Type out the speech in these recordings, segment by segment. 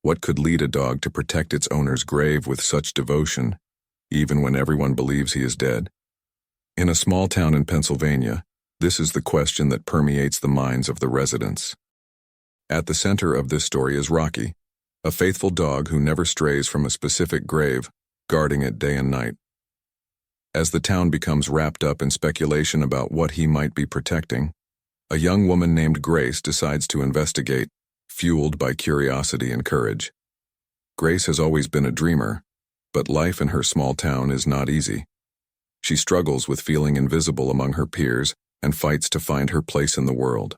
What could lead a dog to protect its owner's grave with such devotion, even when everyone believes he is dead? In a small town in Pennsylvania, this is the question that permeates the minds of the residents. At the center of this story is Rocky, a faithful dog who never strays from a specific grave, guarding it day and night. As the town becomes wrapped up in speculation about what he might be protecting, a young woman named Grace decides to investigate, fueled by curiosity and courage. Grace has always been a dreamer, but life in her small town is not easy. She struggles with feeling invisible among her peers and fights to find her place in the world.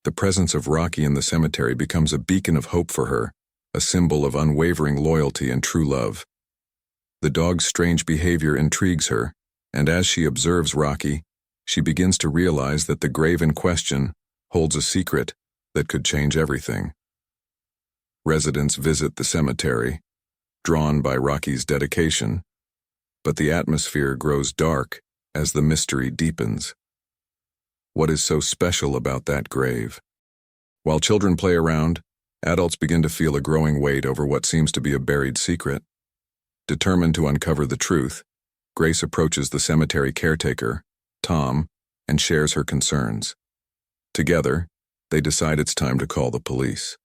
The presence of Rocky in the cemetery becomes a beacon of hope for her, a symbol of unwavering loyalty and true love. The dog's strange behavior intrigues her, and as she observes Rocky, she begins to realize that the grave in question holds a secret that could change everything. Residents visit the cemetery, drawn by Rocky's dedication, but the atmosphere grows dark as the mystery deepens. What is so special about that grave? While children play around, adults begin to feel a growing weight over what seems to be a buried secret. Determined to uncover the truth, Grace approaches the cemetery caretaker, Tom, and shares her concerns. Together, they decide it's time to call the police.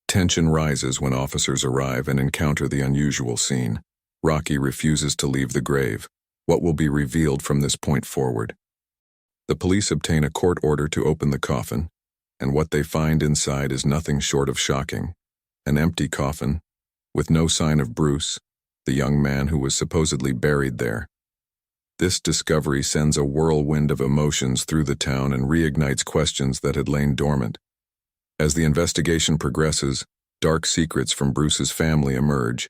Tension rises when officers arrive and encounter the unusual scene. Rocky refuses to leave the grave. What will be revealed from this point forward? The police obtain a court order to open the coffin, and what they find inside is nothing short of shocking. An empty coffin, with no sign of Bruce, the young man who was supposedly buried there. This discovery sends a whirlwind of emotions through the town and reignites questions that had lain dormant. As the investigation progresses, dark secrets from Bruce's family emerge,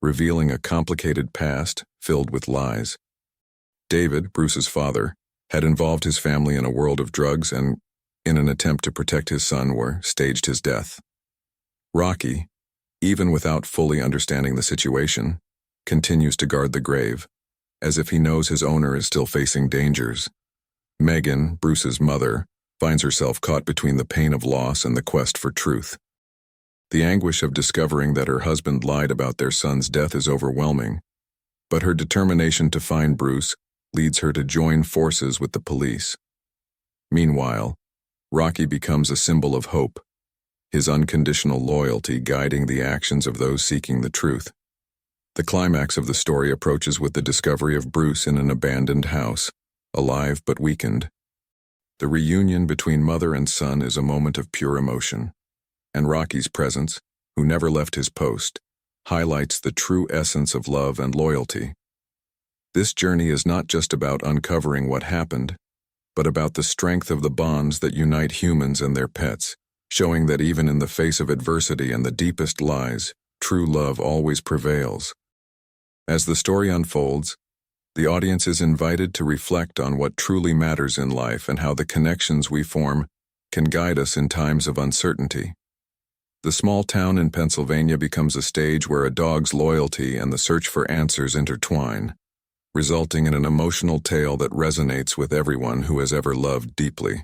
revealing a complicated past filled with lies. David, Bruce's father, had involved his family in a world of drugs and, in an attempt to protect his son, staged his death. Rocky, even without fully understanding the situation, continues to guard the grave, as if he knows his owner is still facing dangers. Megan, Bruce's mother, finds herself caught between the pain of loss and the quest for truth. The anguish of discovering that her husband lied about their son's death is overwhelming, but her determination to find Bruce leads her to join forces with the police. Meanwhile, Rocky becomes a symbol of hope, his unconditional loyalty guiding the actions of those seeking the truth. The climax of the story approaches with the discovery of Bruce in an abandoned house, alive but weakened. The reunion between mother and son is a moment of pure emotion, and Rocky's presence, who never left his post, highlights the true essence of love and loyalty. This journey is not just about uncovering what happened, but about the strength of the bonds that unite humans and their pets, showing that even in the face of adversity and the deepest lies, true love always prevails. As the story unfolds, the audience is invited to reflect on what truly matters in life and how the connections we form can guide us in times of uncertainty. The small town in Pennsylvania becomes a stage where a dog's loyalty and the search for answers intertwine, resulting in an emotional tale that resonates with everyone who has ever loved deeply.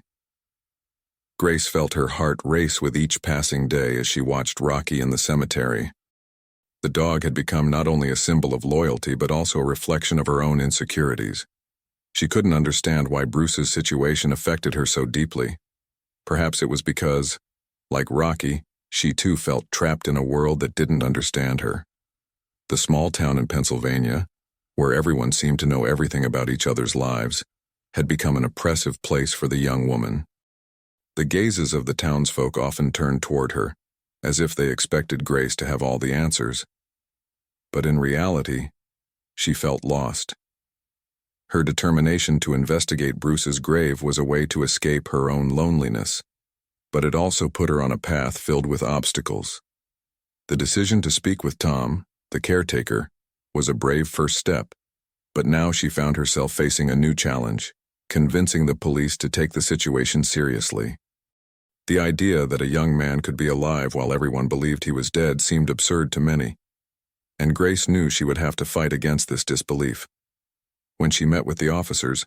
Grace felt her heart race with each passing day as she watched Rocky in the cemetery. The dog had become not only a symbol of loyalty but also a reflection of her own insecurities. She couldn't understand why Bruce's situation affected her so deeply. Perhaps it was because, like Rocky, she too felt trapped in a world that didn't understand her. The small town in Pennsylvania, where everyone seemed to know everything about each other's lives, had become an oppressive place for the young woman. The gazes of the townsfolk often turned toward her, as if they expected Grace to have all the answers. But in reality, she felt lost. Her determination to investigate Bruce's grave was a way to escape her own loneliness, but it also put her on a path filled with obstacles. The decision to speak with Tom, the caretaker, was a brave first step, but now she found herself facing a new challenge, convincing the police to take the situation seriously. The idea that a young man could be alive while everyone believed he was dead seemed absurd to many, and Grace knew she would have to fight against this disbelief. When she met with the officers,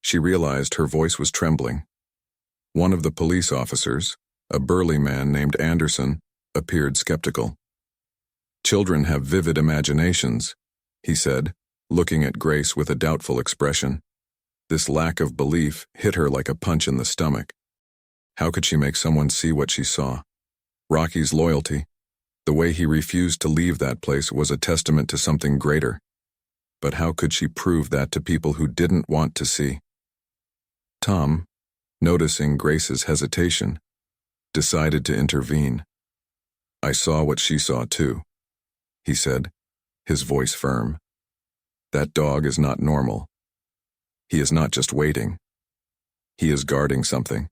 she realized her voice was trembling. One of the police officers, a burly man named Anderson, appeared skeptical. Children have vivid imaginations, he said, looking at Grace with a doubtful expression. This lack of belief hit her like a punch in the stomach. How could she make someone see what she saw? Rocky's loyalty, the way he refused to leave that place, was a testament to something greater. But how could she prove that to people who didn't want to see? Tom, noticing Grace's hesitation, decided to intervene. I saw what she saw too, he said, his voice firm. That dog is not normal. He is not just waiting. He is guarding something.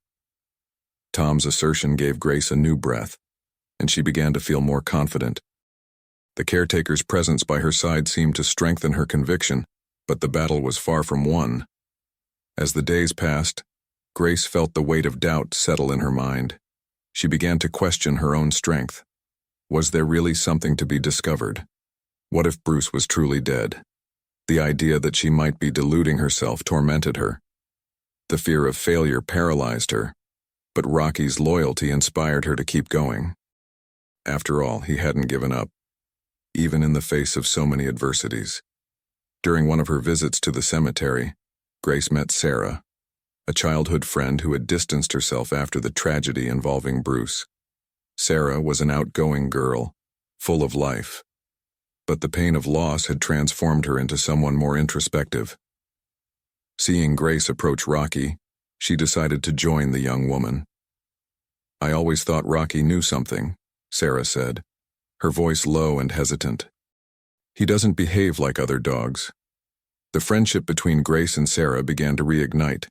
Tom's assertion gave Grace a new breath, and she began to feel more confident. The caretaker's presence by her side seemed to strengthen her conviction, but the battle was far from won. As the days passed, Grace felt the weight of doubt settle in her mind. She began to question her own strength. Was there really something to be discovered? What if Bruce was truly dead? The idea that she might be deluding herself tormented her. The fear of failure paralyzed her, but Rocky's loyalty inspired her to keep going. After all, he hadn't given up, even in the face of so many adversities. During one of her visits to the cemetery, Grace met Sarah, a childhood friend who had distanced herself after the tragedy involving Bruce. Sarah was an outgoing girl, full of life, but the pain of loss had transformed her into someone more introspective. Seeing Grace approach Rocky, she decided to join the young woman. I always thought Rocky knew something, Sarah said, her voice low and hesitant. He doesn't behave like other dogs. The friendship between Grace and Sarah began to reignite,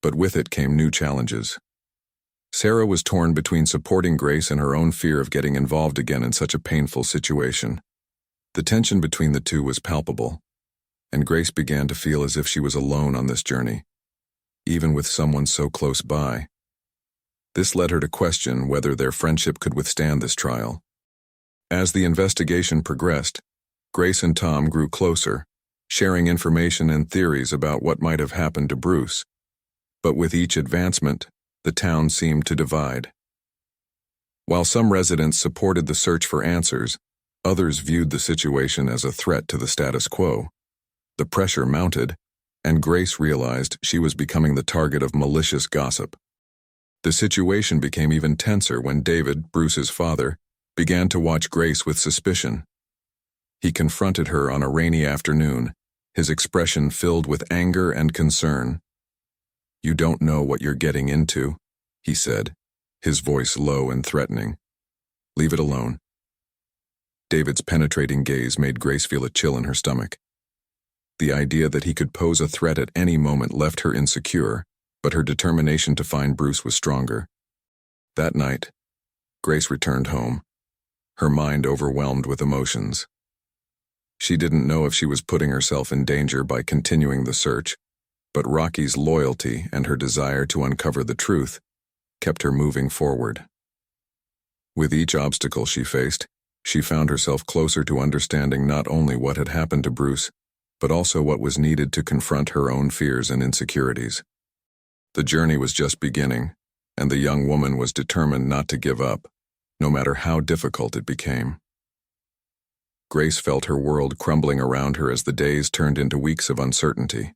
but with it came new challenges. Sarah was torn between supporting Grace and her own fear of getting involved again in such a painful situation. The tension between the two was palpable, and Grace began to feel as if she was alone on this journey, even with someone so close by. This led her to question whether their friendship could withstand this trial. As the investigation progressed, Grace and Tom grew closer, sharing information and theories about what might have happened to Bruce. But with each advancement, the town seemed to divide. While some residents supported the search for answers, others viewed the situation as a threat to the status quo. The pressure mounted, and Grace realized she was becoming the target of malicious gossip. The situation became even tenser when David, Bruce's father, began to watch Grace with suspicion. He confronted her on a rainy afternoon, his expression filled with anger and concern. "You don't know what you're getting into," he said, his voice low and threatening. "Leave it alone." David's penetrating gaze made Grace feel a chill in her stomach. The idea that he could pose a threat at any moment left her insecure, but her determination to find Bruce was stronger. That night, Grace returned home, her mind overwhelmed with emotions. She didn't know if she was putting herself in danger by continuing the search, but Rocky's loyalty and her desire to uncover the truth kept her moving forward. With each obstacle she faced, she found herself closer to understanding not only what had happened to Bruce, but also what was needed to confront her own fears and insecurities. The journey was just beginning, and the young woman was determined not to give up, no matter how difficult it became. Grace felt her world crumbling around her as the days turned into weeks of uncertainty.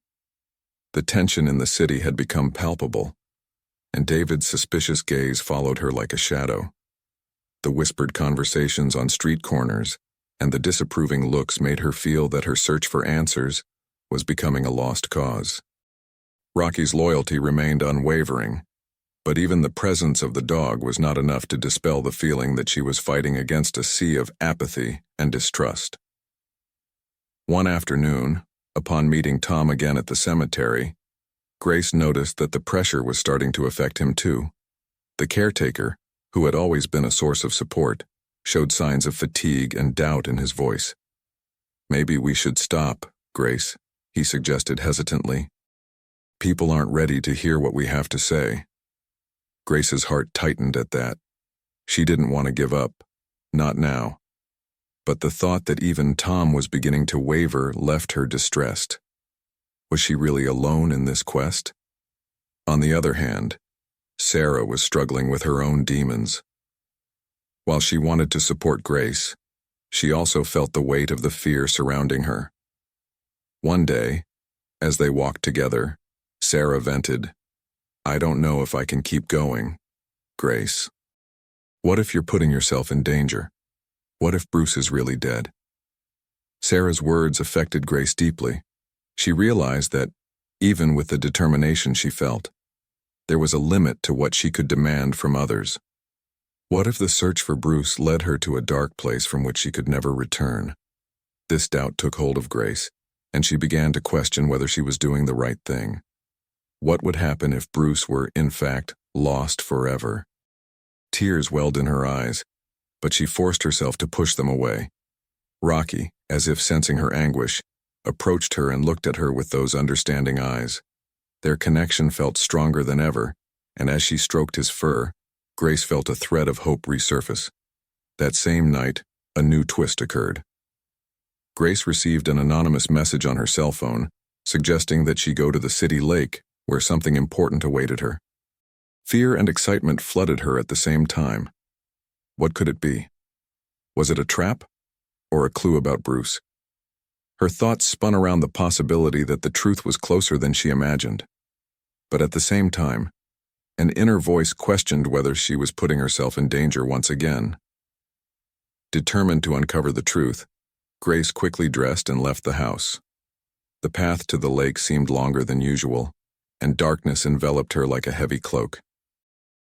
The tension in the city had become palpable, and David's suspicious gaze followed her like a shadow. The whispered conversations on street corners and the disapproving looks made her feel that her search for answers was becoming a lost cause. Rocky's loyalty remained unwavering, but even the presence of the dog was not enough to dispel the feeling that she was fighting against a sea of apathy and distrust. One afternoon, upon meeting Tom again at the cemetery, Grace noticed that the pressure was starting to affect him too. The caretaker, who had always been a source of support, showed signs of fatigue and doubt in his voice. "Maybe we should stop, Grace," he suggested hesitantly. "People aren't ready to hear what we have to say." Grace's heart tightened at that. She didn't want to give up, not now. But the thought that even Tom was beginning to waver left her distressed. Was she really alone in this quest? On the other hand, Sarah was struggling with her own demons. While she wanted to support Grace, she also felt the weight of the fear surrounding her. One day, as they walked together, Sarah vented, "I don't know if I can keep going, Grace. What if you're putting yourself in danger? What if Bruce is really dead?" Sarah's words affected Grace deeply. She realized that, even with the determination she felt, there was a limit to what she could demand from others. What if the search for Bruce led her to a dark place from which she could never return? This doubt took hold of Grace, and she began to question whether she was doing the right thing. What would happen if Bruce were, in fact, lost forever? Tears welled in her eyes, but she forced herself to push them away. Rocky, as if sensing her anguish, approached her and looked at her with those understanding eyes. Their connection felt stronger than ever, and as she stroked his fur, Grace felt a thread of hope resurface. That same night, a new twist occurred. Grace received an anonymous message on her cell phone, suggesting that she go to the city lake, where something important awaited her. Fear and excitement flooded her at the same time. What could it be? Was it a trap, or a clue about Bruce? Her thoughts spun around the possibility that the truth was closer than she imagined. But at the same time, an inner voice questioned whether she was putting herself in danger once again. Determined to uncover the truth, Grace quickly dressed and left the house. The path to the lake seemed longer than usual, and darkness enveloped her like a heavy cloak.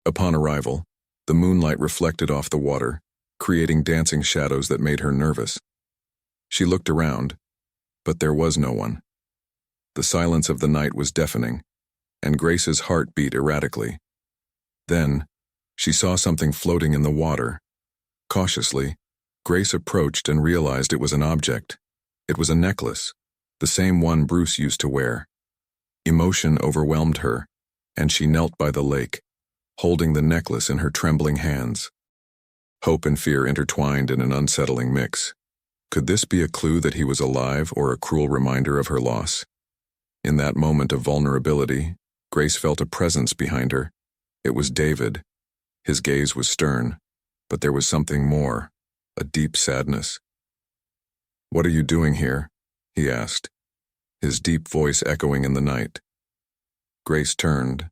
Upon arrival, the moonlight reflected off the water, creating dancing shadows that made her nervous. She looked around, but there was no one. The silence of the night was deafening, and Grace's heart beat erratically. Then, she saw something floating in the water. Cautiously, Grace approached and realized it was an object. It was a necklace, the same one Bruce used to wear. Emotion overwhelmed her, and she knelt by the lake, holding the necklace in her trembling hands. Hope and fear intertwined in an unsettling mix. Could this be a clue that he was alive or a cruel reminder of her loss? In that moment of vulnerability, Grace felt a presence behind her. It was David. His gaze was stern, but there was something more, a deep sadness. "What are you doing here?" he asked, his deep voice echoing in the night. Grace turned,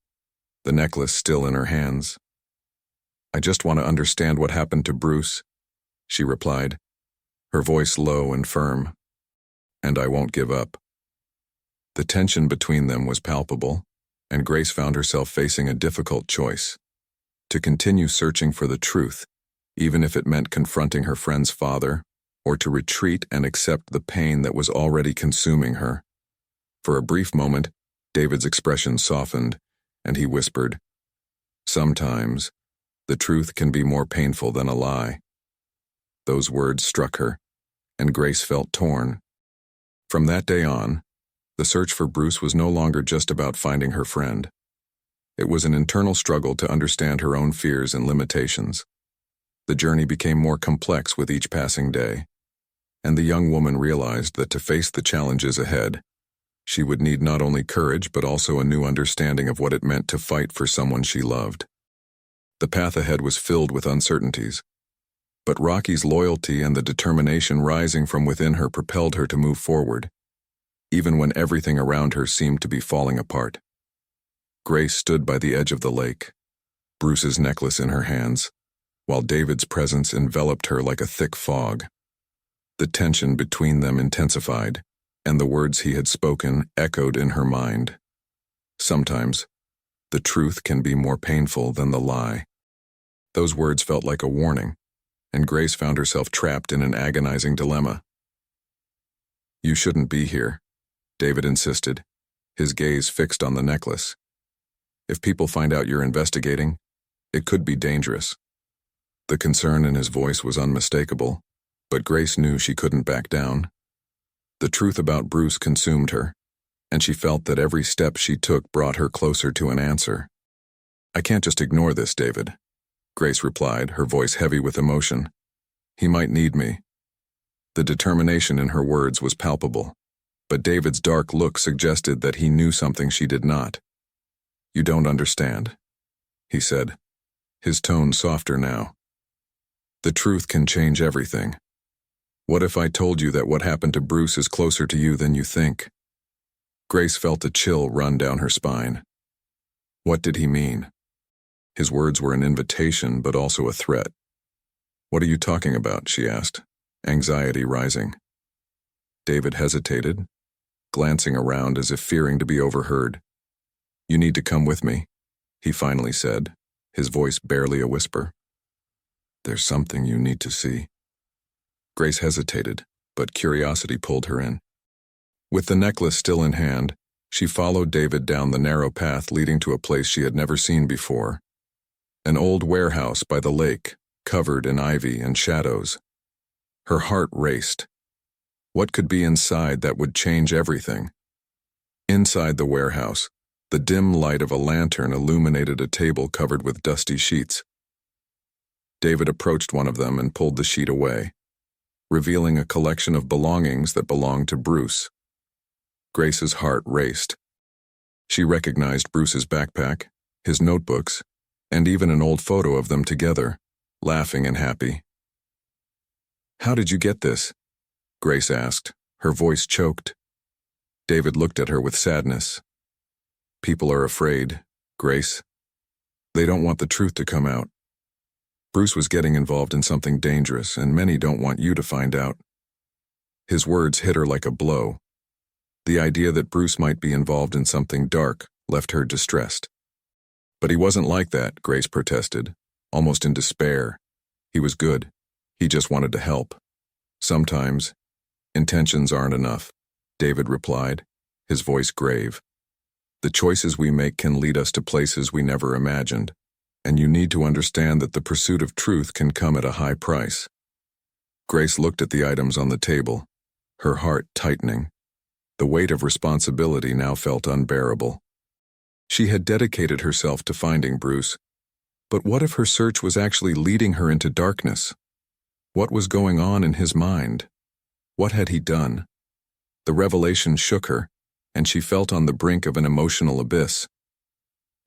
the necklace still in her hands. "I just want to understand what happened to Bruce," she replied, her voice low and firm. "And I won't give up." The tension between them was palpable, and Grace found herself facing a difficult choice: to continue searching for the truth, even if it meant confronting her friend's father, or to retreat and accept the pain that was already consuming her. For a brief moment, David's expression softened, and he whispered, "Sometimes, the truth can be more painful than a lie." Those words struck her, and Grace felt torn. From that day on, the search for Bruce was no longer just about finding her friend. It was an internal struggle to understand her own fears and limitations. The journey became more complex with each passing day, and the young woman realized that to face the challenges ahead, she would need not only courage but also a new understanding of what it meant to fight for someone she loved. The path ahead was filled with uncertainties, but Rocky's loyalty and the determination rising from within her propelled her to move forward, even when everything around her seemed to be falling apart. Grace stood by the edge of the lake, Bruce's necklace in her hands, while David's presence enveloped her like a thick fog. The tension between them intensified, and the words he had spoken echoed in her mind. Sometimes, the truth can be more painful than the lie. Those words felt like a warning, and Grace found herself trapped in an agonizing dilemma. "You shouldn't be here," David insisted, his gaze fixed on the necklace. "If people find out you're investigating, it could be dangerous." The concern in his voice was unmistakable, but Grace knew she couldn't back down. The truth about Bruce consumed her, and she felt that every step she took brought her closer to an answer. "I can't just ignore this, David," Grace replied, her voice heavy with emotion. "He might need me." The determination in her words was palpable, but David's dark look suggested that he knew something she did not. "You don't understand," he said, his tone softer now. "The truth can change everything. What if I told you that what happened to Bruce is closer to you than you think? Grace felt a chill run down her spine. What did he mean? His words were an invitation, but also a threat. What are you talking about? She asked, anxiety rising. David hesitated, glancing around as if fearing to be overheard. You need to come with me, he finally said, his voice barely a whisper. There's something you need to see. Grace hesitated, but curiosity pulled her in. With the necklace still in hand, she followed David down the narrow path leading to a place she had never seen before. An old warehouse by the lake, covered in ivy and shadows. Her heart raced. What could be inside that would change everything? Inside the warehouse, the dim light of a lantern illuminated a table covered with dusty sheets. David approached one of them and pulled the sheet away, revealing a collection of belongings that belonged to Bruce. Grace's heart raced. She recognized Bruce's backpack, his notebooks, and even an old photo of them together, laughing and happy. How did you get this? Grace asked, her voice choked. David looked at her with sadness. People are afraid, Grace. They don't want the truth to come out. Bruce was getting involved in something dangerous, and many don't want you to find out. His words hit her like a blow. The idea that Bruce might be involved in something dark left her distressed. But he wasn't like that, Grace protested, almost in despair. He was good. He just wanted to help. Sometimes, intentions aren't enough, David replied, his voice grave. The choices we make can lead us to places we never imagined, and you need to understand that the pursuit of truth can come at a high price. Grace looked at the items on the table, her heart tightening. The weight of responsibility now felt unbearable. She had dedicated herself to finding Bruce, but what if her search was actually leading her into darkness? What was going on in his mind? What had he done? The revelation shook her, and she felt on the brink of an emotional abyss.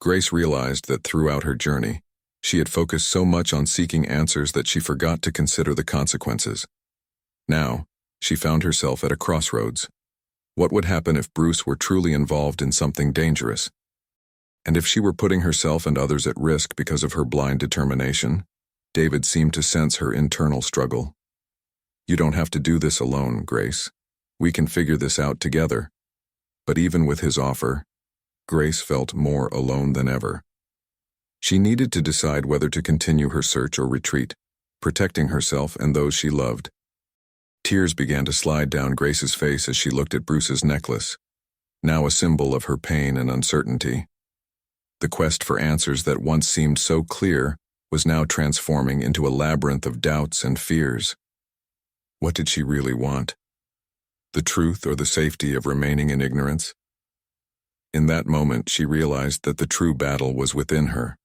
Grace realized that throughout her journey, she had focused so much on seeking answers that she forgot to consider the consequences. Now, she found herself at a crossroads. What would happen if Bruce were truly involved in something dangerous? And if she were putting herself and others at risk because of her blind determination? David seemed to sense her internal struggle. You don't have to do this alone, Grace. We can figure this out together. But even with his offer, Grace felt more alone than ever. She needed to decide whether to continue her search or retreat, protecting herself and those she loved. Tears began to slide down Grace's face as she looked at Bruce's necklace, now a symbol of her pain and uncertainty. The quest for answers that once seemed so clear was now transforming into a labyrinth of doubts and fears. What did she really want? The truth or the safety of remaining in ignorance? In that moment, she realized that the true battle was within her.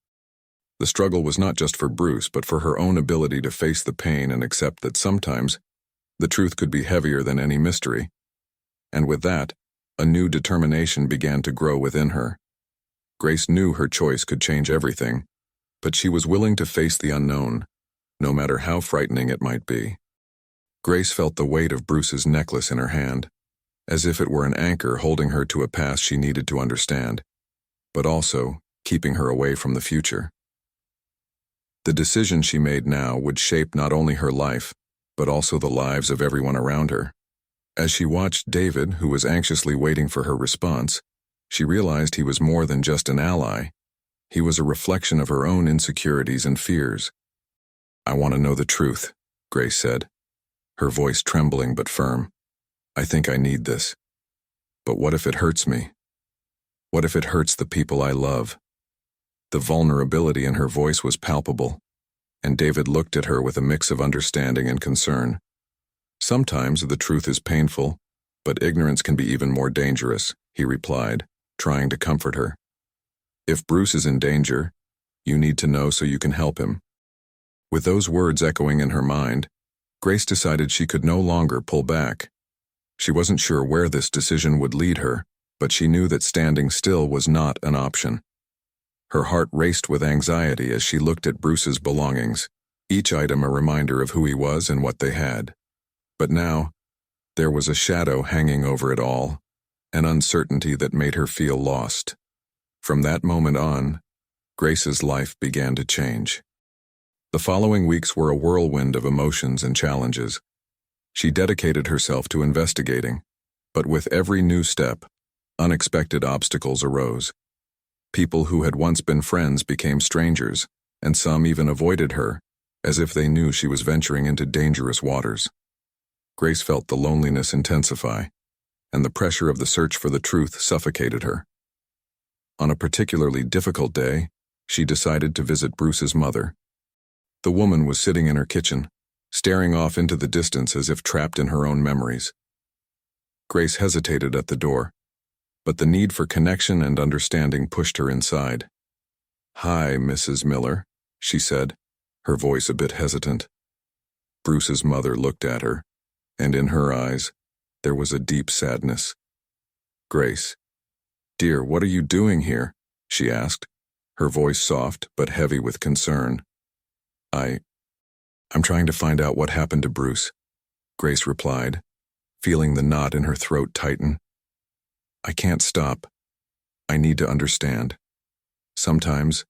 The struggle was not just for Bruce, but for her own ability to face the pain and accept that sometimes the truth could be heavier than any mystery. And with that, a new determination began to grow within her. Grace knew her choice could change everything, but she was willing to face the unknown, no matter how frightening it might be. Grace felt the weight of Bruce's necklace in her hand, as if it were an anchor holding her to a past she needed to understand, but also keeping her away from the future. The decision she made now would shape not only her life, but also the lives of everyone around her. As she watched David, who was anxiously waiting for her response, she realized he was more than just an ally. He was a reflection of her own insecurities and fears. I want to know the truth, Grace said, her voice trembling but firm. I think I need this. But what if it hurts me? What if it hurts the people I love? The vulnerability in her voice was palpable, and David looked at her with a mix of understanding and concern. Sometimes the truth is painful, but ignorance can be even more dangerous, he replied, trying to comfort her. If Bruce is in danger, you need to know so you can help him. With those words echoing in her mind, Grace decided she could no longer pull back. She wasn't sure where this decision would lead her, but she knew that standing still was not an option. Her heart raced with anxiety as she looked at Bruce's belongings, each item a reminder of who he was and what they had. But now, there was a shadow hanging over it all, an uncertainty that made her feel lost. From that moment on, Grace's life began to change. The following weeks were a whirlwind of emotions and challenges. She dedicated herself to investigating, but with every new step, unexpected obstacles arose. People who had once been friends became strangers, and some even avoided her, as if they knew she was venturing into dangerous waters. Grace felt the loneliness intensify, and the pressure of the search for the truth suffocated her. On a particularly difficult day, she decided to visit Bruce's mother. The woman was sitting in her kitchen, staring off into the distance as if trapped in her own memories. Grace hesitated at the door, but the need for connection and understanding pushed her inside. "Hi, Mrs. Miller," she said, her voice a bit hesitant. Bruce's mother looked at her, and in her eyes, there was a deep sadness. "Grace, dear, what are you doing here?" she asked, her voice soft but heavy with concern. I'm trying to find out what happened to Bruce," Grace replied, feeling the knot in her throat tighten. "I can't stop. I need to understand. Sometimes,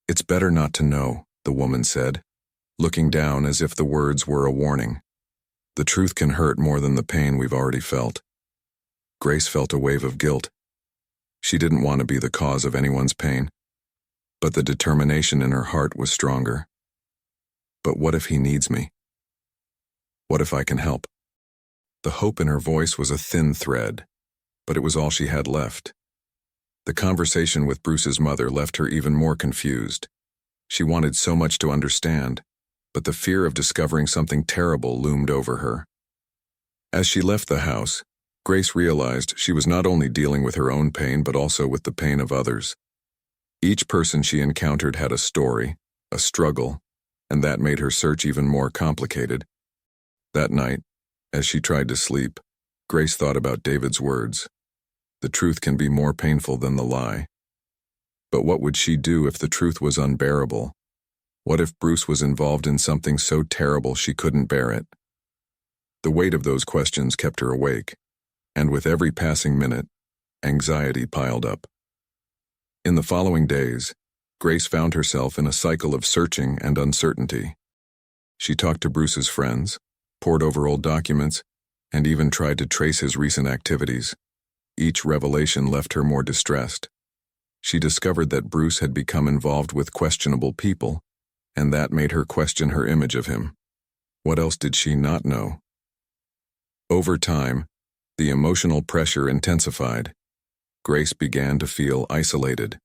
it's better not to know," the woman said, looking down as if the words were a warning. "The truth can hurt more than the pain we've already felt." Grace felt a wave of guilt. She didn't want to be the cause of anyone's pain, but the determination in her heart was stronger. "But what if he needs me? What if I can help?" The hope in her voice was a thin thread, but it was all she had left. The conversation with Bruce's mother left her even more confused. She wanted so much to understand, but the fear of discovering something terrible loomed over her. As she left the house, Grace realized she was not only dealing with her own pain but also with the pain of others. Each person she encountered had a story, a struggle, and that made her search even more complicated. That night, as she tried to sleep, Grace thought about David's words. The truth can be more painful than the lie. But what would she do if the truth was unbearable? What if Bruce was involved in something so terrible she couldn't bear it? The weight of those questions kept her awake, and with every passing minute, anxiety piled up. In the following days, Grace found herself in a cycle of searching and uncertainty. She talked to Bruce's friends, pored over old documents, and even tried to trace his recent activities. Each revelation left her more distressed. She discovered that Bruce had become involved with questionable people, and that made her question her image of him. What else did she not know? Over time, the emotional pressure intensified. Grace began to feel isolated,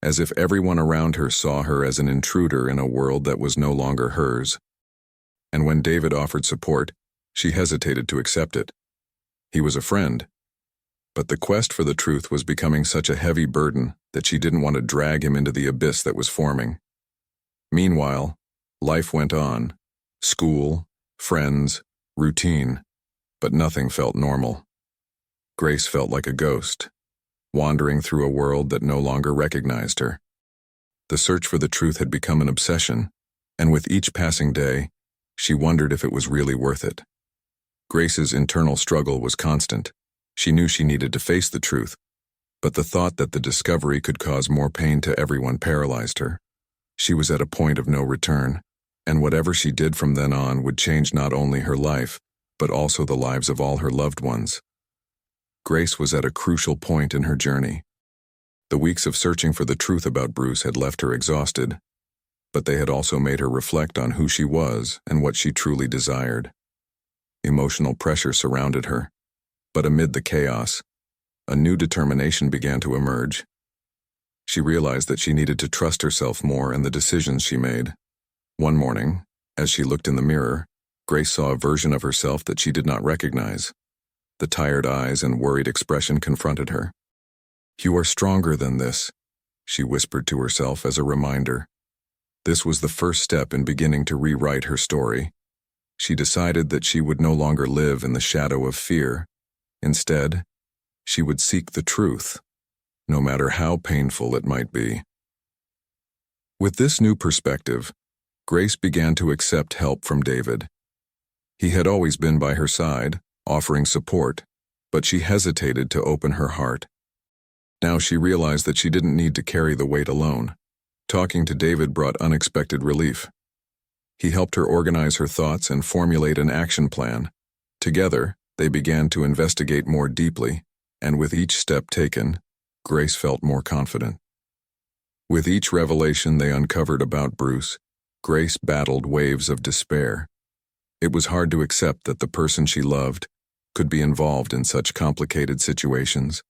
as if everyone around her saw her as an intruder in a world that was no longer hers. And when David offered support, she hesitated to accept it. He was a friend, but the quest for the truth was becoming such a heavy burden that she didn't want to drag him into the abyss that was forming. Meanwhile, life went on. School, friends, routine, but nothing felt normal. Grace felt like a ghost, wandering through a world that no longer recognized her. The search for the truth had become an obsession, and with each passing day, she wondered if it was really worth it. Grace's internal struggle was constant. She knew she needed to face the truth, but the thought that the discovery could cause more pain to everyone paralyzed her. She was at a point of no return, and whatever she did from then on would change not only her life, but also the lives of all her loved ones. Grace was at a crucial point in her journey. The weeks of searching for the truth about Bruce had left her exhausted, but they had also made her reflect on who she was and what she truly desired. Emotional pressure surrounded her, but amid the chaos, a new determination began to emerge. She realized that she needed to trust herself more and the decisions she made. One morning, as she looked in the mirror, Grace saw a version of herself that she did not recognize. The tired eyes and worried expression confronted her. "You are stronger than this," she whispered to herself as a reminder. This was the first step in beginning to rewrite her story. She decided that she would no longer live in the shadow of fear. Instead, she would seek the truth, no matter how painful it might be. With this new perspective, Grace began to accept help from David. He had always been by her side, offering support, but she hesitated to open her heart. Now she realized that she didn't need to carry the weight alone. Talking to David brought unexpected relief. He helped her organize her thoughts and formulate an action plan. Together, they began to investigate more deeply, and with each step taken, Grace felt more confident. With each revelation they uncovered about Bruce, Grace battled waves of despair. It was hard to accept that the person she loved could be involved in such complicated situations.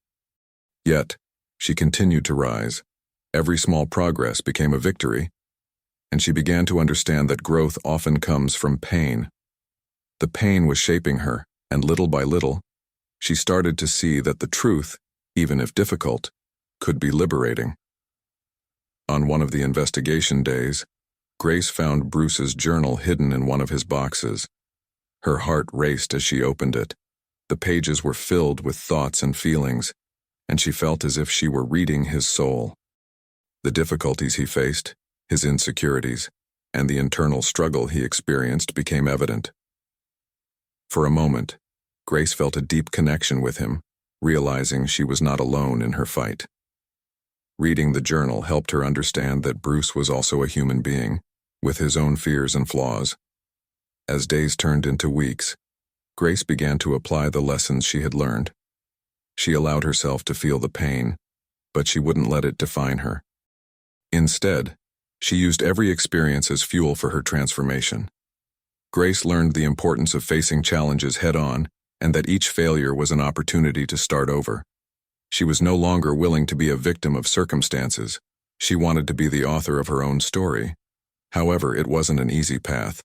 Yet, she continued to rise. Every small progress became a victory, and she began to understand that growth often comes from pain. The pain was shaping her, and little by little, she started to see that the truth, even if difficult, could be liberating. On one of the investigation days, Grace found Bruce's journal hidden in one of his boxes. Her heart raced as she opened it. The pages were filled with thoughts and feelings, and she felt as if she were reading his soul. The difficulties he faced, his insecurities, and the internal struggle he experienced became evident. For a moment, Grace felt a deep connection with him, realizing she was not alone in her fight. Reading the journal helped her understand that Bruce was also a human being, with his own fears and flaws. As days turned into weeks, Grace began to apply the lessons she had learned. She allowed herself to feel the pain, but she wouldn't let it define her. Instead, she used every experience as fuel for her transformation. Grace learned the importance of facing challenges head-on, and that each failure was an opportunity to start over. She was no longer willing to be a victim of circumstances. She wanted to be the author of her own story. However, it wasn't an easy path.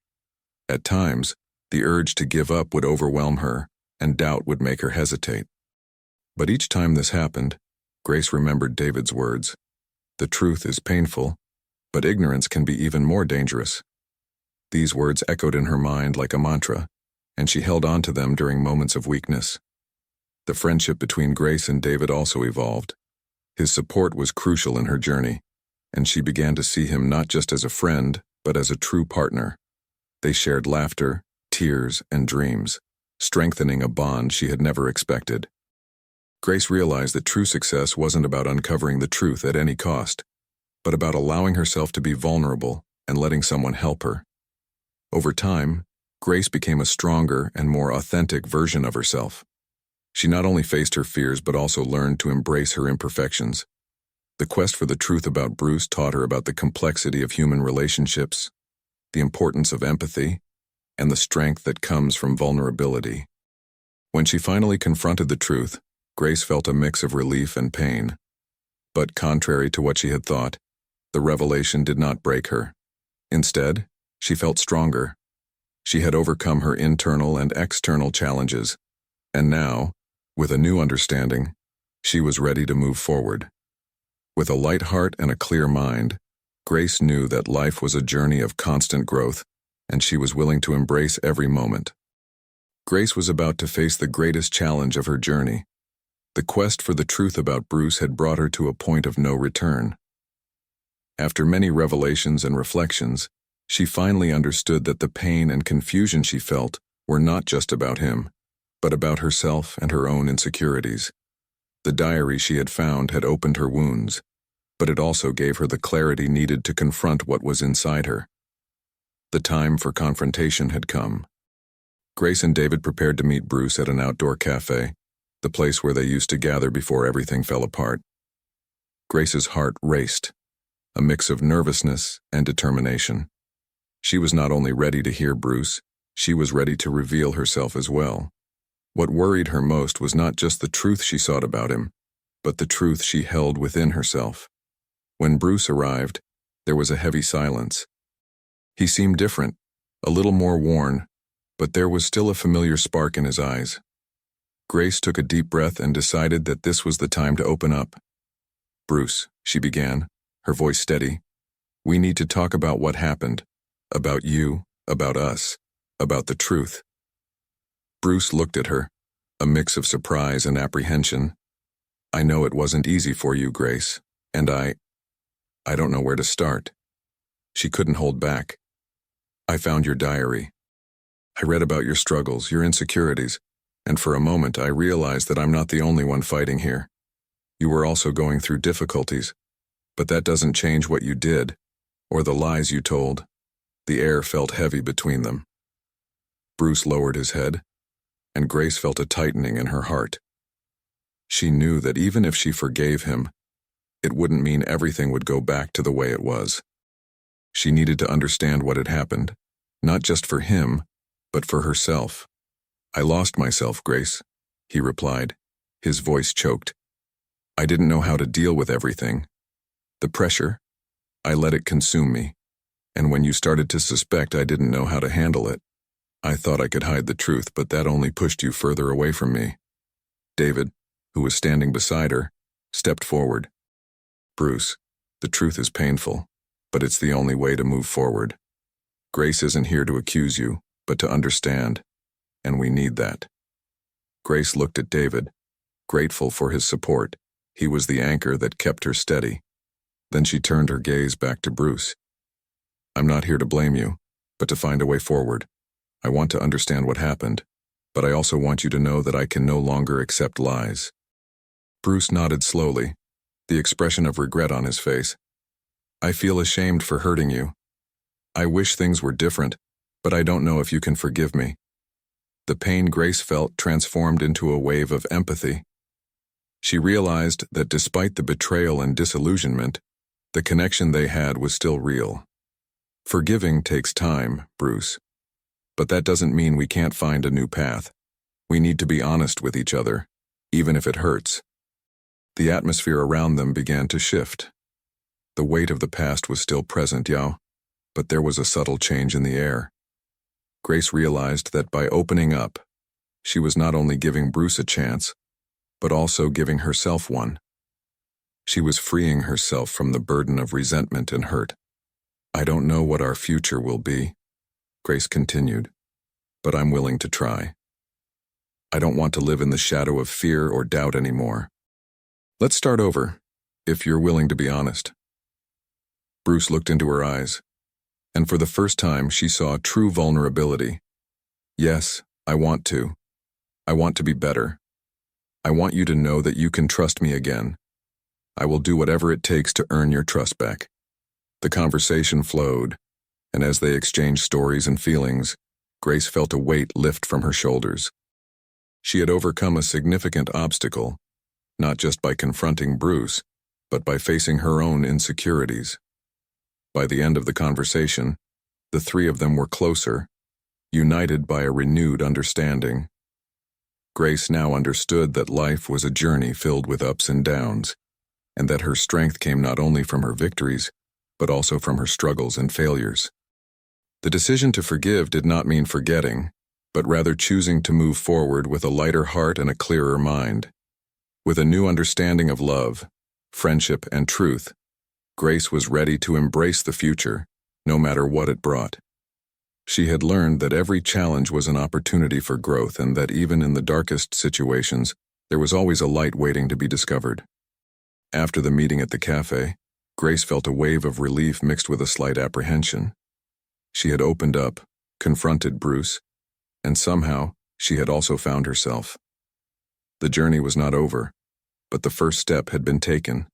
At times, the urge to give up would overwhelm her, and doubt would make her hesitate. But each time this happened, Grace remembered David's words. The truth is painful, but ignorance can be even more dangerous. These words echoed in her mind like a mantra, and she held on to them during moments of weakness. The friendship between Grace and David also evolved. His support was crucial in her journey, and she began to see him not just as a friend, but as a true partner. They shared laughter, tears, and dreams, strengthening a bond she had never expected. Grace realized that true success wasn't about uncovering the truth at any cost, but about allowing herself to be vulnerable and letting someone help her. Over time, Grace became a stronger and more authentic version of herself. She not only faced her fears but also learned to embrace her imperfections. The quest for the truth about Bruce taught her about the complexity of human relationships, the importance of empathy, and the strength that comes from vulnerability. When she finally confronted the truth, Grace felt a mix of relief and pain. But contrary to what she had thought, the revelation did not break her. Instead, she felt stronger. She had overcome her internal and external challenges, and now, with a new understanding, she was ready to move forward. With a light heart and a clear mind, Grace knew that life was a journey of constant growth, and she was willing to embrace every moment. Grace was about to face the greatest challenge of her journey. The quest for the truth about Bruce had brought her to a point of no return. After many revelations and reflections, she finally understood that the pain and confusion she felt were not just about him, but about herself and her own insecurities. The diary she had found had opened her wounds, but it also gave her the clarity needed to confront what was inside her. The time for confrontation had come. Grace and David prepared to meet Bruce at an outdoor cafe, the place where they used to gather before everything fell apart. Grace's heart raced, a mix of nervousness and determination. She was not only ready to hear Bruce, she was ready to reveal herself as well. What worried her most was not just the truth she sought about him, but the truth she held within herself. When Bruce arrived, there was a heavy silence. He seemed different, a little more worn, but there was still a familiar spark in his eyes. Grace took a deep breath and decided that this was the time to open up. "Bruce," she began, her voice steady, "we need to talk about what happened, about you, about us, about the truth." Bruce looked at her, a mix of surprise and apprehension. "I know it wasn't easy for you, Grace, and I don't know where to start." She couldn't hold back. "I found your diary." I read about your struggles, your insecurities, and for a moment I realized that I'm not the only one fighting here. You were also going through difficulties, but that doesn't change what you did, or the lies you told." The air felt heavy between them. Bruce lowered his head, and Grace felt a tightening in her heart. She knew that even if she forgave him, it wouldn't mean everything would go back to the way it was. She needed to understand what had happened, not just for him, but for herself. "I lost myself, Grace," he replied, his voice choked. "I didn't know how to deal with everything. The pressure, I let it consume me. And when you started to suspect I didn't know how to handle it, I thought I could hide the truth, but that only pushed you further away from me." David, who was standing beside her, stepped forward. "Bruce, the truth is painful, but it's the only way to move forward. Grace isn't here to accuse you, but to understand, and we need that." Grace looked at David, grateful for his support. He was the anchor that kept her steady. Then she turned her gaze back to Bruce. "I'm not here to blame you, but to find a way forward. I want to understand what happened, but I also want you to know that I can no longer accept lies." Bruce nodded slowly, the expression of regret on his face. "I feel ashamed for hurting you. I wish things were different, but I don't know if you can forgive me." The pain Grace felt transformed into a wave of empathy. She realized that despite the betrayal and disillusionment, the connection they had was still real. "Forgiving takes time, Bruce. But that doesn't mean we can't find a new path. We need to be honest with each other, even if it hurts." The atmosphere around them began to shift. The weight of the past was still present, but there was a subtle change in the air. Grace realized that by opening up, she was not only giving Bruce a chance, but also giving herself one. She was freeing herself from the burden of resentment and hurt. "I don't know what our future will be," Grace continued, "but I'm willing to try. I don't want to live in the shadow of fear or doubt anymore. Let's start over, if you're willing to be honest." Bruce looked into her eyes, and for the first time she saw true vulnerability. "Yes, I want to. I want to be better. I want you to know that you can trust me again. I will do whatever it takes to earn your trust back." The conversation flowed, and as they exchanged stories and feelings, Grace felt a weight lift from her shoulders. She had overcome a significant obstacle, not just by confronting Bruce, but by facing her own insecurities. By the end of the conversation, the three of them were closer, united by a renewed understanding. Grace now understood that life was a journey filled with ups and downs, and that her strength came not only from her victories, but also from her struggles and failures. The decision to forgive did not mean forgetting, but rather choosing to move forward with a lighter heart and a clearer mind. With a new understanding of love, friendship, and truth, Grace was ready to embrace the future, no matter what it brought. She had learned that every challenge was an opportunity for growth and that even in the darkest situations, there was always a light waiting to be discovered. After the meeting at the cafe, Grace felt a wave of relief mixed with a slight apprehension. She had opened up, confronted Bruce, and somehow she had also found herself. The journey was not over, but the first step had been taken.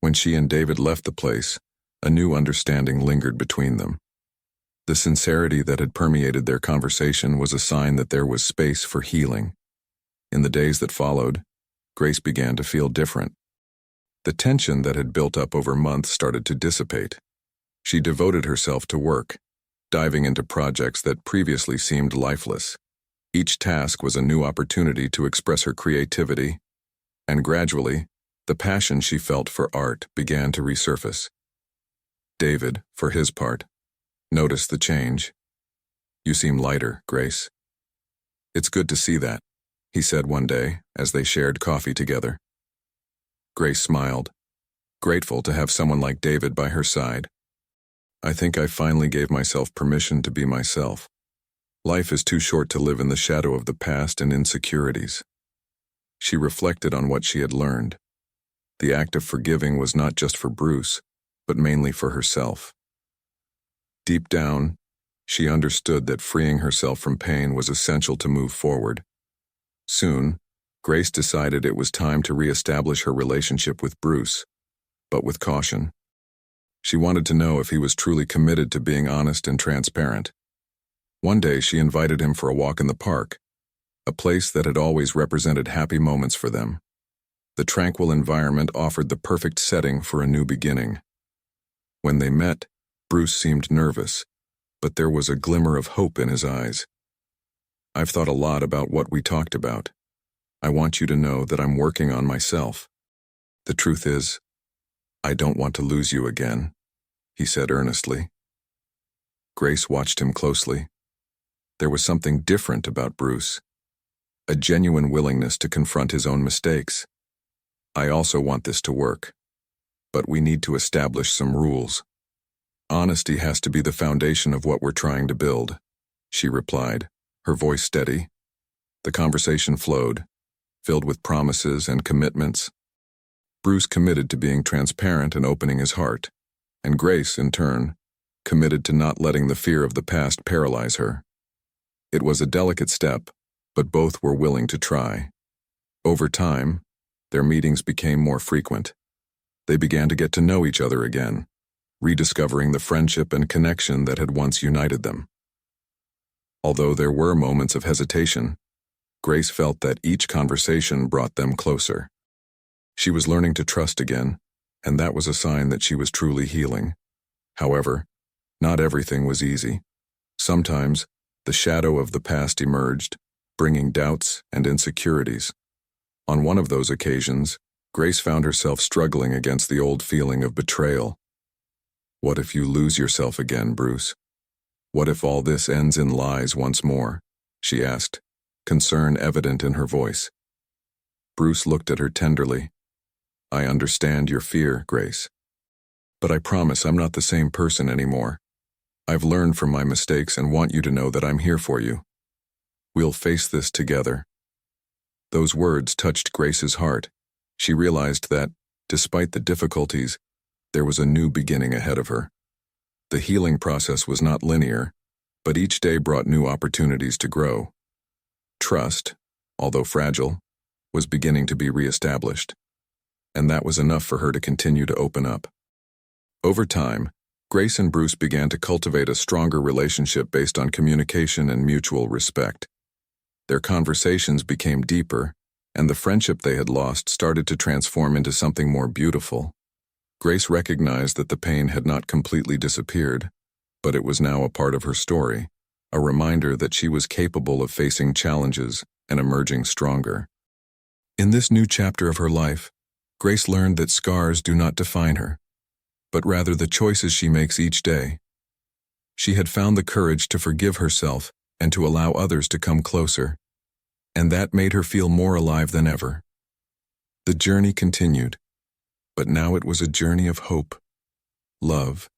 When she and David left the place, a new understanding lingered between them. The sincerity that had permeated their conversation was a sign that there was space for healing. In the days that followed, Grace began to feel different. The tension that had built up over months started to dissipate. She devoted herself to work, diving into projects that previously seemed lifeless. Each task was a new opportunity to express her creativity, and gradually, the passion she felt for art began to resurface. David, for his part, noticed the change. "You seem lighter, Grace." "It's good to see that," he said one day as they shared coffee together. Grace smiled, grateful to have someone like David by her side. "I think I finally gave myself permission to be myself. Life is too short to live in the shadow of the past and insecurities." She reflected on what she had learned. The act of forgiving was not just for Bruce, but mainly for herself. Deep down, She understood that freeing herself from pain was essential to move forward. Soon, Grace decided it was time to re-establish her relationship with Bruce, but with caution. She wanted to know if he was truly committed to being honest and transparent. One day she invited him for a walk in the park, a place that had always represented happy moments for them. The tranquil environment offered the perfect setting for a new beginning. When they met, Bruce seemed nervous, but there was a glimmer of hope in his eyes. "I've thought a lot about what we talked about. I want you to know that I'm working on myself. The truth is, I don't want to lose you again," he said earnestly. Grace watched him closely. There was something different about Bruce, a genuine willingness to confront his own mistakes. "I also want this to work, but we need to establish some rules. Honesty has to be the foundation of what we're trying to build," she replied, her voice steady. The conversation flowed, filled with promises and commitments. Bruce committed to being transparent and opening his heart, and Grace, in turn, committed to not letting the fear of the past paralyze her. It was a delicate step, but both were willing to try. Over time, their meetings became more frequent. They began to get to know each other again, rediscovering the friendship and connection that had once united them. Although there were moments of hesitation, Grace felt that each conversation brought them closer. She was learning to trust again, and that was a sign that she was truly healing. However, not everything was easy. Sometimes, the shadow of the past emerged, bringing doubts and insecurities. On one of those occasions, Grace found herself struggling against the old feeling of betrayal. "What if you lose yourself again, Bruce? What if all this ends in lies once more?" she asked, concern evident in her voice. Bruce looked at her tenderly. "I understand your fear, Grace. But I promise I'm not the same person anymore. I've learned from my mistakes and want you to know that I'm here for you. We'll face this together." Those words touched Grace's heart. She realized that, despite the difficulties, there was a new beginning ahead of her. The healing process was not linear, but each day brought new opportunities to grow. Trust, although fragile, was beginning to be reestablished, and that was enough for her to continue to open up. Over time, Grace and Bruce began to cultivate a stronger relationship based on communication and mutual respect. Their conversations became deeper, and the friendship they had lost started to transform into something more beautiful. Grace recognized that the pain had not completely disappeared, but it was now a part of her story, a reminder that she was capable of facing challenges and emerging stronger. In this new chapter of her life, Grace learned that scars do not define her, but rather the choices she makes each day. She had found the courage to forgive herself and to allow others to come closer, and that made her feel more alive than ever. The journey continued, but now it was a journey of hope, love,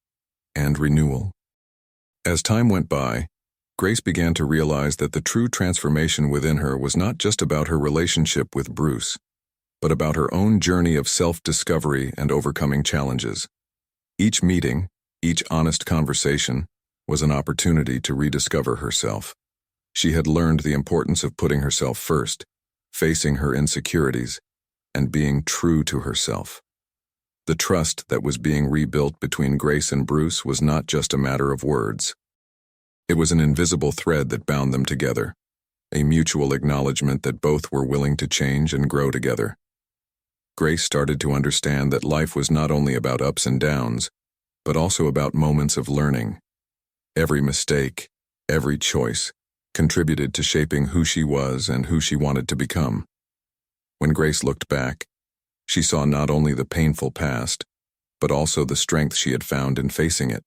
and renewal. As time went by, Grace began to realize that the true transformation within her was not just about her relationship with Bruce, but about her own journey of self-discovery and overcoming challenges. Each meeting, each honest conversation, was an opportunity to rediscover herself. She had learned the importance of putting herself first, facing her insecurities, and being true to herself. The trust that was being rebuilt between Grace and Bruce was not just a matter of words. It was an invisible thread that bound them together, a mutual acknowledgement that both were willing to change and grow together. Grace started to understand that life was not only about ups and downs, but also about moments of learning. Every mistake, every choice, contributed to shaping who she was and who she wanted to become. When Grace looked back, she saw not only the painful past, but also the strength she had found in facing it.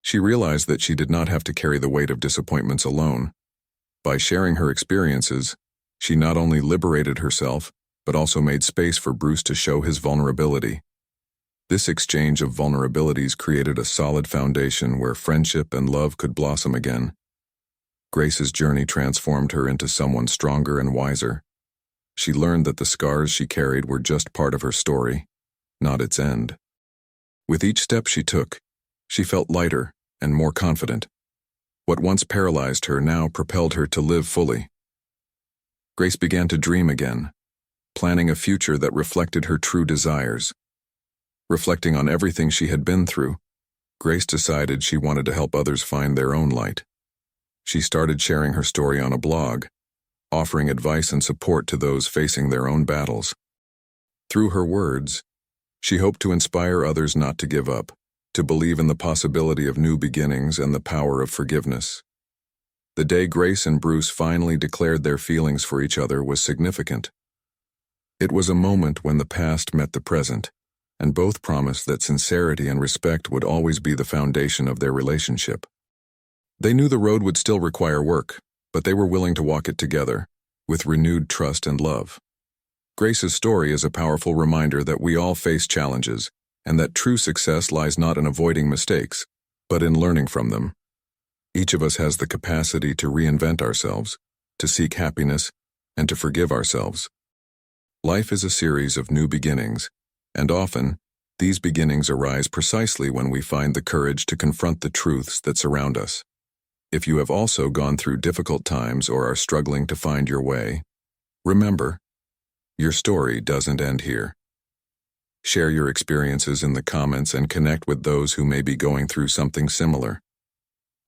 She realized that she did not have to carry the weight of disappointments alone. By sharing her experiences, she not only liberated herself, but also made space for Bruce to show his vulnerability. This exchange of vulnerabilities created a solid foundation where friendship and love could blossom again. Grace's journey transformed her into someone stronger and wiser. She learned that the scars she carried were just part of her story, not its end. With each step she took, she felt lighter and more confident. What once paralyzed her now propelled her to live fully. Grace began to dream again, planning a future that reflected her true desires. Reflecting on everything she had been through, Grace decided she wanted to help others find their own light. She started sharing her story on a blog, offering advice and support to those facing their own battles. Through her words, she hoped to inspire others not to give up, to believe in the possibility of new beginnings and the power of forgiveness. The day Grace and Bruce finally declared their feelings for each other was significant. It was a moment when the past met the present, and both promised that sincerity and respect would always be the foundation of their relationship. They knew the road would still require work, but they were willing to walk it together, with renewed trust and love. Grace's story is a powerful reminder that we all face challenges, and that true success lies not in avoiding mistakes, but in learning from them. Each of us has the capacity to reinvent ourselves, to seek happiness, and to forgive ourselves. Life is a series of new beginnings, and often, these beginnings arise precisely when we find the courage to confront the truths that surround us. If you have also gone through difficult times or are struggling to find your way, remember, your story doesn't end here. Share your experiences in the comments and connect with those who may be going through something similar.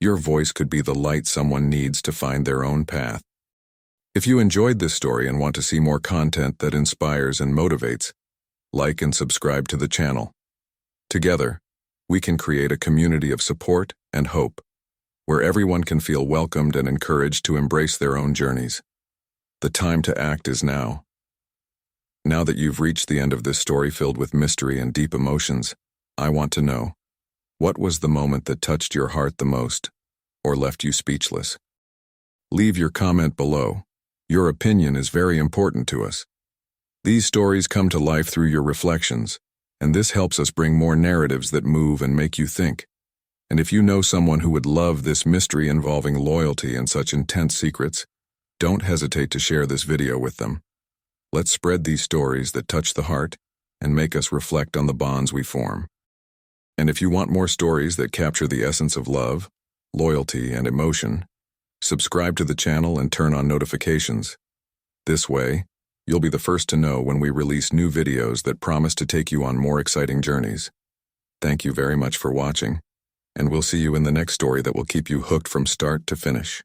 Your voice could be the light someone needs to find their own path. If you enjoyed this story and want to see more content that inspires and motivates, like and subscribe to the channel. Together, we can create a community of support and hope, where everyone can feel welcomed and encouraged to embrace their own journeys. The time to act is now. Now that you've reached the end of this story filled with mystery and deep emotions, I want to know, what was the moment that touched your heart the most, or left you speechless? Leave your comment below. Your opinion is very important to us. These stories come to life through your reflections, and this helps us bring more narratives that move and make you think. And if you know someone who would love this mystery involving loyalty and such intense secrets, don't hesitate to share this video with them. Let's spread these stories that touch the heart and make us reflect on the bonds we form. And if you want more stories that capture the essence of love, loyalty, and emotion, subscribe to the channel and turn on notifications. This way, you'll be the first to know when we release new videos that promise to take you on more exciting journeys. Thank you very much for watching, and we'll see you in the next story that will keep you hooked from start to finish.